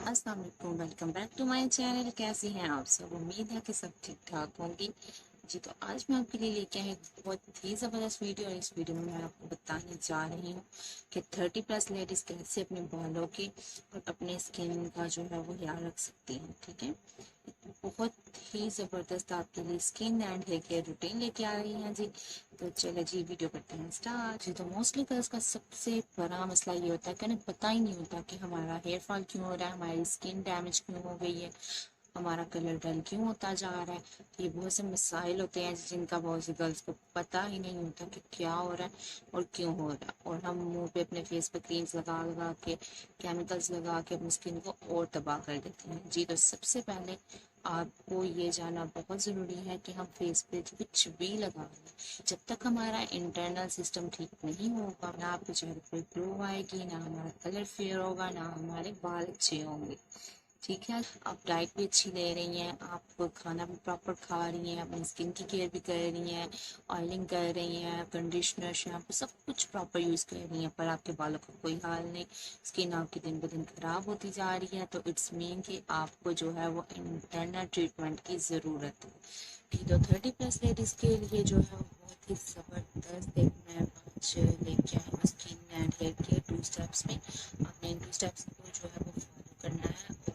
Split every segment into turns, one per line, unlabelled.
अस्सलाम वालेकुम, welcome back to my channel. कैसे हैं आप सब? उम्मीद है कि सब ठीक ठाक होंगे जी। तो आज मैं आपके लिए लेके आई एक बहुत ही ज़बरदस्त वीडियो, और इस वीडियो में मैं आपको बताने जा रही हूँ कि 30+ लेडीज़ कैसे अपने बालों के और अपने स्किन का जो है वो ख्याल रख सकती हैं। ठीक है, बहुत ही ज़बरदस्त आपके लिए skin and hair care routine लेके आ रही हैं जी। तो चलो जी, वीडियो करते हैं स्टार्ट जी। तो मोस्टली गर्ल्स का सबसे बड़ा मसला ये होता है कि उन्हें पता ही नहीं होता कि हमारा हेयर फॉल क्यों हो रहा है, हमारी स्किन डैमेज क्यों हो गई है, हमारा कलर डल क्यों होता जा रहा है। ये बहुत से मसाइल होते हैं जिनका बहुत सी गर्ल्स को पता ही नहीं होता कि क्या हो रहा है और क्यों हो रहा है। और हम मुंह पे, अपने फेस पे क्रीम्स लगा लगा के, केमिकल्स लगा के अपनी स्किन को और तबाह कर देते हैं जी। तो सबसे पहले आपको ये जानना बहुत ज़रूरी है कि हम फेस पे कुछ भी लगा लें, जब तक हमारा इंटरनल सिस्टम ठीक नहीं होगा, ना आपके चेहरे पर ग्लो आएगी, ना हमारा कलर फेयर होगा, ना हमारे बाल अच्छे होंगे। ठीक है, आप डाइट भी अच्छी ले रही हैं, आप खाना भी प्रॉपर खा रही हैं, अपनी स्किन की केयर भी कर रही हैं, ऑयलिंग कर रही हैं, कंडीशनर, शैम्पू सब कुछ प्रॉपर यूज़ कर रही हैं, पर आपके बालों का कोई हाल नहीं, स्किन आपकी दिन ब दिन खराब होती जा रही है। तो इट्स मीन कि आपको जो है वो इंटरनल ट्रीटमेंट की ज़रूरत है। ठीक, तो 30+ लेडीज़ के लिए जो है बहुत ही ज़बरदस्त एक मैं आज लेके आई हूँ skin and hair care 2 steps में। आपने इन 2 स्टेप्स को जो है वो फॉलो करना है, और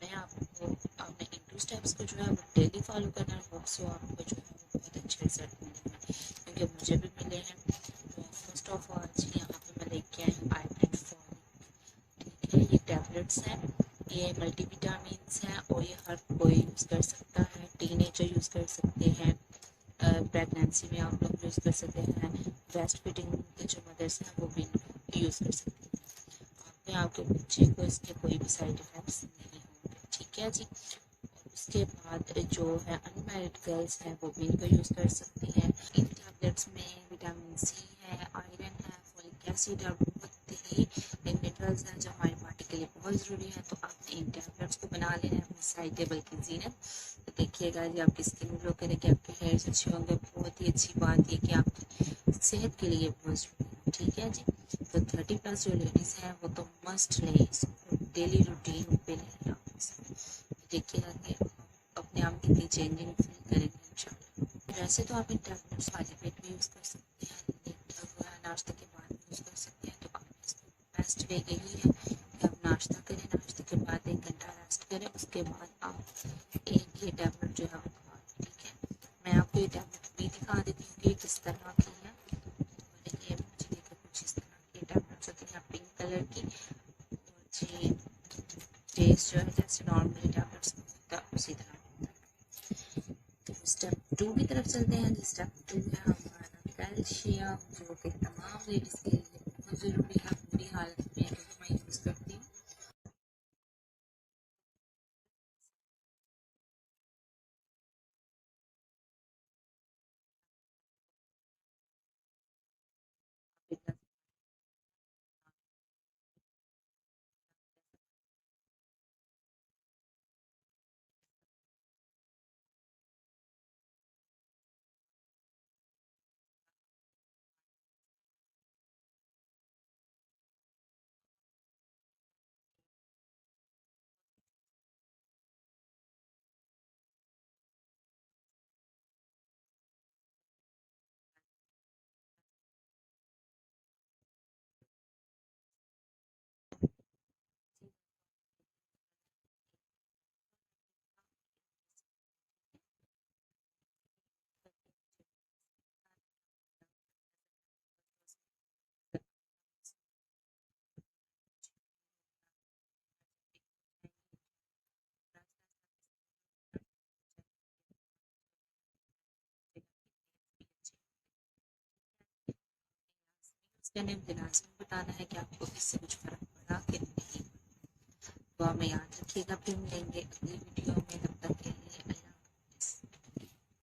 मैं आपको आपने इन 2 स्टेप्स को जो है वो डेली फॉलो करना है। होप सो आपको जो है वो बहुत अच्छे रिजल्ट मिलेंगे, क्योंकि मुझे भी मिले हैं। तो फर्स्ट ऑफ ऑल जी, यहाँ पे मैं लेके आई हूँ आईब्रेड फॉल। ठीक है, ये टैबलेट्स हैं, ये मल्टीविटामिन्स हैं, और ये हर कोई यूज़ कर सकता है। टीनेजर यूज़ कर सकते हैं, प्रेगनेंसी में आप लोग यूज़ कर सकते हैं, ब्रेस्ट फीडिंग के जो मदर्स हैं वो भी यूज़ कर सकते हैं। आपके आपके बच्चे को इसके कोई भी साइड इफ़ेक्ट्स नहीं होंगे। ठीक है जी। उसके बाद जो है अनमैरिड गर्ल्स हैं वो भी इनको यूज़ कर सकती हैं। इन टैबलेट्स में विटामिन सी है, आयरन है, फोलिक एसिड है, बहुत ही मिनरल्स हैं जो हमारी बॉडी के लिए बहुत ज़रूरी है। तो आपने इन टैबलेट्स को बना लेना है अपनी साइड टेबल की जीनत। तो देखिएगा जी, आपकी स्किन ग्लो करेगी, आपके हेयर्स अच्छे होंगे। बहुत ही अच्छी बात है कि आपकी सेहत के लिए बहुत ज़रूरी है। ठीक है जी। तो 30+ जो लेडीज़ हैं वो तो मस्ट लें, इसको डेली रूटीन पे लें आप इसको। देखिएगा कि अपने आप कितनी चेंजिंग फील करेंगे इंशाल्लाह। वैसे तो आप इन टैबलेट्स खाली पेट भी यूज़ कर सकते हैं, नाश्ते के बाद भी यूज़ कर सकते हैं। तो आप इसको बेस्ट वे यही है कि आप नाश्ता करें, नाश्ते के बाद 1 घंटा रेस्ट करें, उसके बाद आप एक ये टैबलेट जो है वो खाएं। ठीक है, मैं आपको ये टैबलेट भी दिखा देती हूँ कि किस तरह की है। और ये मुझे देखो कुछ इस तरह की टैबलेट्स होती हैं पिंक कलर की, और जी टेस्ट जो है जैसे नॉर्मली टैबलेट्स में होता है उसी तरह होता है। तो स्टेप 2 की तरफ चलते हैं। जी, स्टेप 2 है हमारा कैल्शियम, जो कि तमाम लेडीज़ के लिए बहुत ज़रूरी है पूरी हालत में, क्योंकि मैं यूज़ करती हूँ। मैंने गिलास में बताना है कि आपको इससे कुछ फर्क पड़ा कि नहीं। तो हमें याद रखिएगा, फिर मिलेंगे अगली वीडियो में। तब तक के